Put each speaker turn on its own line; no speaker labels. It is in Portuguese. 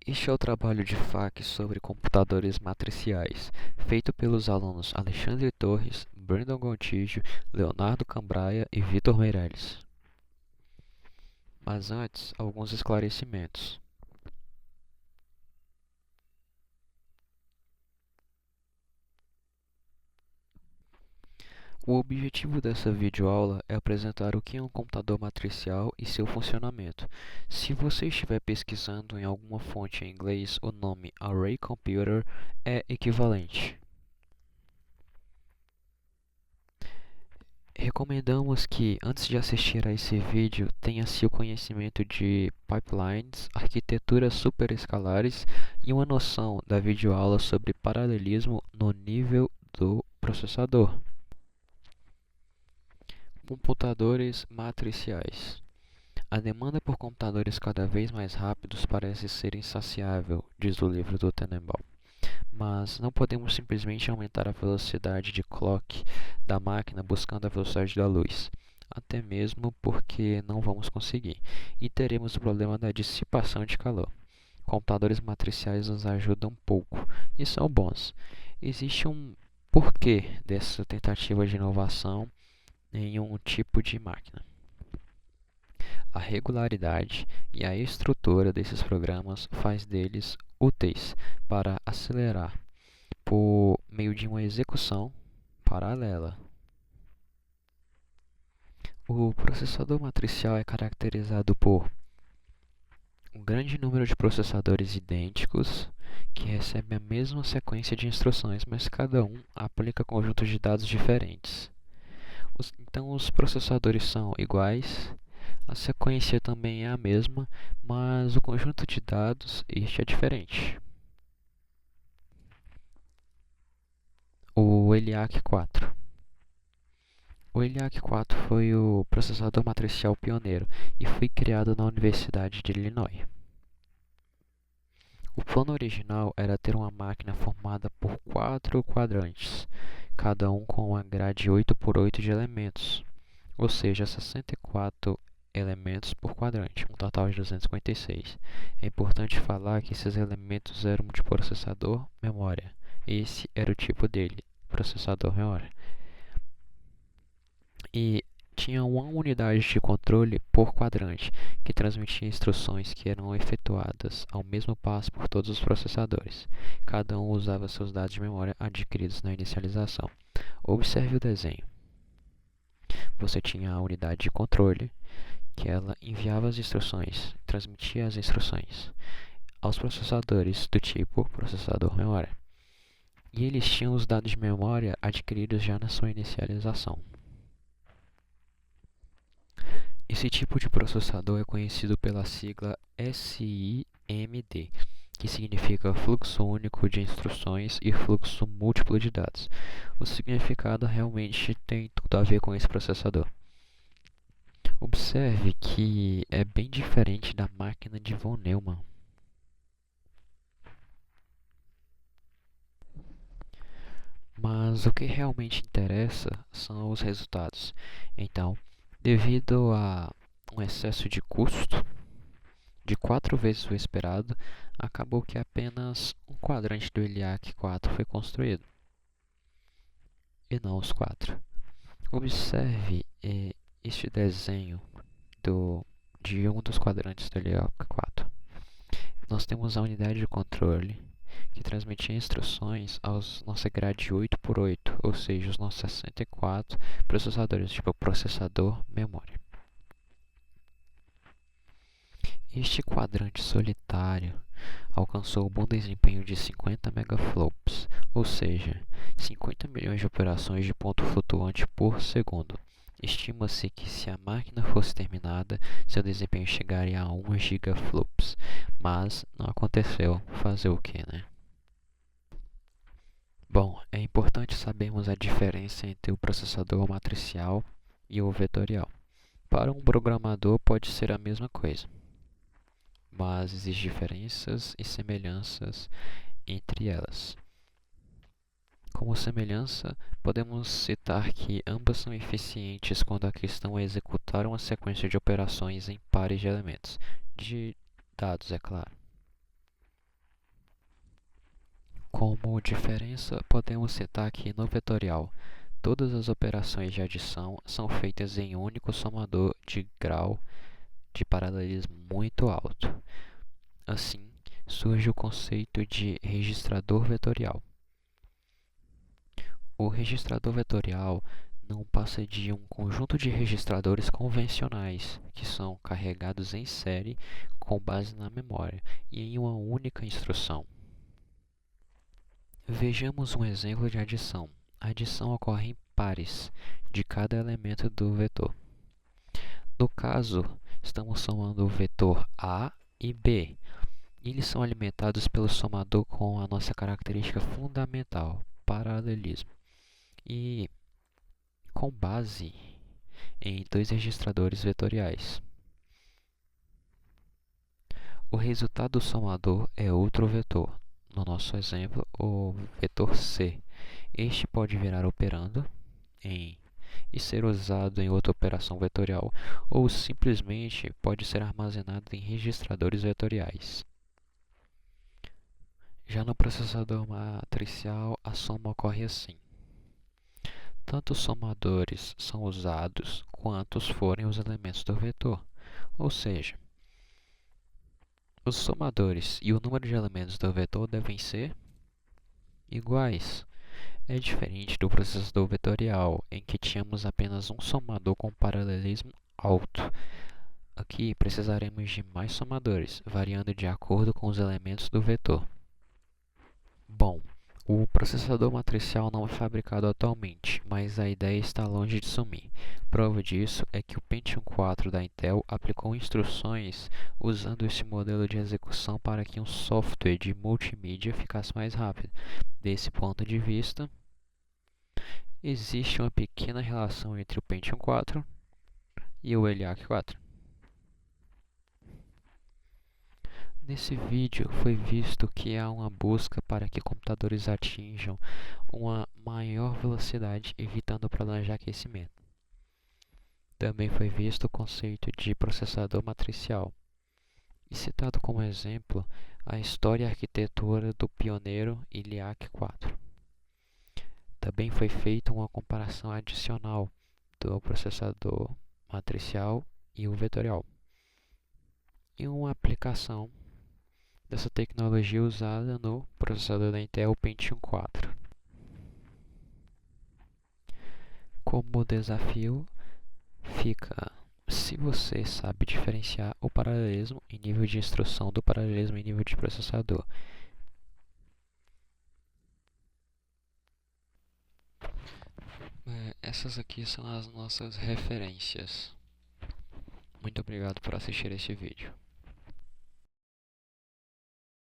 Este é o trabalho de FAQ sobre computadores matriciais, feito pelos alunos Alexandre Torres, Brandon Gontijo, Leonardo Cambraia e Vitor Meirelles. Mas antes, alguns esclarecimentos. O objetivo dessa videoaula é apresentar o que é um computador matricial e seu funcionamento. Se você estiver pesquisando em alguma fonte em inglês, o nome Array Computer é equivalente. Recomendamos que, antes de assistir a esse vídeo, tenha-se o conhecimento de pipelines, arquiteturas superescalares e uma noção da videoaula sobre paralelismo no nível do processador. Computadores matriciais. A demanda por computadores cada vez mais rápidos parece ser insaciável, diz o livro do Tenenbaum. Mas não podemos simplesmente aumentar a velocidade de clock da máquina buscando a velocidade da luz, até mesmo porque não vamos conseguir, e teremos o problema da dissipação de calor. Computadores matriciais nos ajudam um pouco e são bons. Existe um porquê dessa tentativa de inovação em um tipo de máquina. A regularidade e a estrutura desses programas faz deles úteis para acelerar por meio de uma execução paralela. O processador matricial é caracterizado por um grande número de processadores idênticos que recebem a mesma sequência de instruções, mas cada um aplica conjuntos de dados diferentes. Então, os processadores são iguais, a sequência também é a mesma, mas o conjunto de dados este é diferente. O ELIAC 4. O ELIAC 4 foi o processador matricial pioneiro e foi criado na Universidade de Illinois. O plano original era ter uma máquina formada por 4 quadrantes, cada um com uma grade 8 por 8 de elementos, ou seja, 64 elementos por quadrante, um total de 256. É importante falar que esses elementos eram de processador memória. Esse era o tipo dele, processador memória. E tinha uma unidade de controle por quadrante, que transmitia instruções que eram efetuadas ao mesmo passo por todos os processadores. Cada um usava seus dados de memória adquiridos na inicialização. Observe o desenho. Você tinha a unidade de controle, que ela enviava as instruções, transmitia as instruções aos processadores do tipo processador memória. E eles tinham os dados de memória adquiridos já na sua inicialização. Esse tipo de processador é conhecido pela sigla SIMD, que significa fluxo único de instruções e fluxo múltiplo de dados. O significado realmente tem tudo a ver com esse processador. Observe que é bem diferente da máquina de von Neumann. Mas o que realmente interessa são os resultados. Então, devido a um excesso de custo, de 4 vezes o esperado, acabou que apenas um quadrante do ELIAC 4 foi construído, e não os 4. Observe este desenho de um dos quadrantes do ELIAC 4. Nós temos a unidade de controle que transmitia instruções aos nossa grade 8 por 8, ou seja, os nossos 64 processadores, tipo processador memória. Este quadrante solitário alcançou um bom desempenho de 50 megaflops, ou seja, 50 milhões de operações de ponto flutuante por segundo. Estima-se que se a máquina fosse terminada, seu desempenho chegaria a 1 gigaflops, mas não aconteceu. Fazer o que, né? Bom, é importante sabermos a diferença entre o processador matricial e o vetorial. Para um programador pode ser a mesma coisa, mas existem diferenças e semelhanças entre elas. Como semelhança, podemos citar que ambas são eficientes quando a questão é executar uma sequência de operações em pares de elementos, de dados, é claro. Como diferença, podemos citar que no vetorial, todas as operações de adição são feitas em um único somador de grau de paralelismo muito alto. Assim, surge o conceito de registrador vetorial. O registrador vetorial não passa de um conjunto de registradores convencionais, que são carregados em série com base na memória e em uma única instrução. Vejamos um exemplo de adição. A adição ocorre em pares de cada elemento do vetor. No caso, estamos somando o vetor A e B. Eles são alimentados pelo somador com a nossa característica fundamental, paralelismo, e com base em dois registradores vetoriais. O resultado do somador é outro vetor, no nosso exemplo, o vetor C. Este pode virar operando e ser usado em outra operação vetorial, ou simplesmente pode ser armazenado em registradores vetoriais. Já no processador matricial, a soma ocorre assim. Tanto os somadores são usados quantos forem os elementos do vetor, ou seja, os somadores e o número de elementos do vetor devem ser iguais. É diferente do processador vetorial, em que tínhamos apenas um somador com paralelismo alto. Aqui precisaremos de mais somadores, variando de acordo com os elementos do vetor. Bom, o processador matricial não é fabricado atualmente, mas a ideia está longe de sumir. Prova disso é que o Pentium 4 da Intel aplicou instruções usando esse modelo de execução para que um software de multimídia ficasse mais rápido. Desse ponto de vista, existe uma pequena relação entre o Pentium 4 e o ELIAC 4. Nesse vídeo foi visto que há uma busca para que computadores atinjam uma maior velocidade, evitando problemas de aquecimento. Também foi visto o conceito de processador matricial, e citado como exemplo a história e arquitetura do pioneiro ELIAC 4. Também foi feita uma comparação adicional do processador matricial e o vetorial, e uma aplicação dessa tecnologia usada no processador da Intel Pentium 4. Como desafio fica se você sabe diferenciar o paralelismo em nível de instrução do paralelismo em nível de processador. Essas aqui são as nossas referências. Muito obrigado por assistir este vídeo.